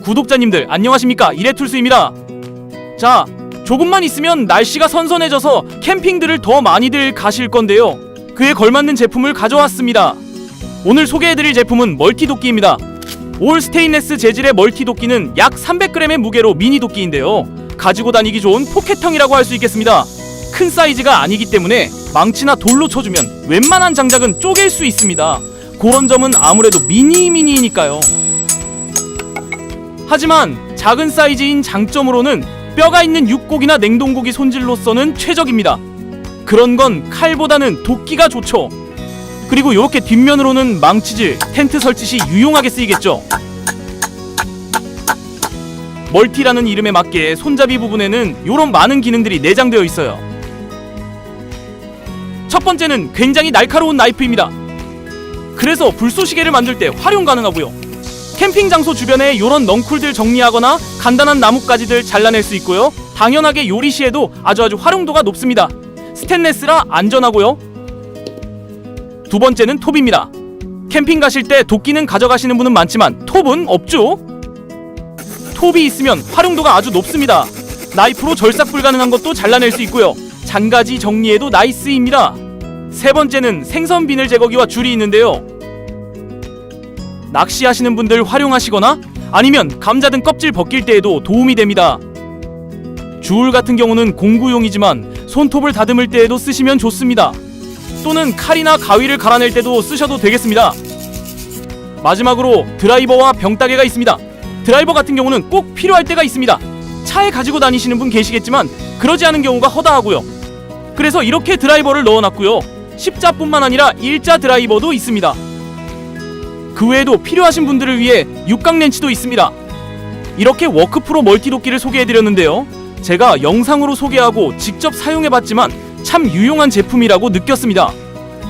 구독자님들 안녕하십니까, 이레툴스입니다. 자, 조금만 있으면 날씨가 선선해져서 캠핑들을 더 많이들 가실 건데요, 그에 걸맞는 제품을 가져왔습니다. 오늘 소개해드릴 제품은 멀티도끼입니다. 올 스테인레스 재질의 멀티도끼는 약 300g의 무게로 미니 도끼인데요, 가지고 다니기 좋은 포켓형이라고 할 수 있겠습니다. 큰 사이즈가 아니기 때문에 망치나 돌로 쳐주면 웬만한 장작은 쪼갤 수 있습니다. 그런 점은 아무래도 미니니까요. 하지만 작은 사이즈인 장점으로는 뼈가 있는 육고기나 냉동고기 손질로서는 최적입니다. 그런 건 칼보다는 도끼가 좋죠. 그리고 이렇게 뒷면으로는 망치질, 텐트 설치 시 유용하게 쓰이겠죠. 멀티라는 이름에 맞게 손잡이 부분에는 이런 많은 기능들이 내장되어 있어요. 첫 번째는 굉장히 날카로운 나이프입니다. 그래서 불쏘시개를 만들 때 활용 가능하고요, 캠핑 장소 주변에 이런 넝쿨들 정리하거나 간단한 나뭇가지들 잘라낼 수 있고요, 당연하게 요리 시에도 아주 활용도가 높습니다. 스테인레스라 안전하고요. 두 번째는 톱입니다. 캠핑 가실 때 도끼는 가져가시는 분은 많지만 톱은 없죠? 톱이 있으면 활용도가 아주 높습니다. 나이프로 절삭 불가능한 것도 잘라낼 수 있고요, 장가지 정리에도 나이스입니다. 세 번째는 생선 비늘 제거기와 줄이 있는데요, 낚시하시는 분들 활용하시거나 아니면 감자 등 껍질 벗길 때에도 도움이 됩니다. 줄 같은 경우는 공구용이지만 손톱을 다듬을 때에도 쓰시면 좋습니다. 또는 칼이나 가위를 갈아낼 때도 쓰셔도 되겠습니다. 마지막으로 드라이버와 병따개가 있습니다. 드라이버 같은 경우는 꼭 필요할 때가 있습니다. 차에 가지고 다니시는 분 계시겠지만 그러지 않은 경우가 허다하고요. 그래서 이렇게 드라이버를 넣어놨고요, 십자뿐만 아니라 일자 드라이버도 있습니다. 그 외에도 필요하신 분들을 위해 육각 렌치도 있습니다. 이렇게 워크프로 멀티도끼를 소개해드렸는데요, 제가 영상으로 소개하고 직접 사용해봤지만 참 유용한 제품이라고 느꼈습니다.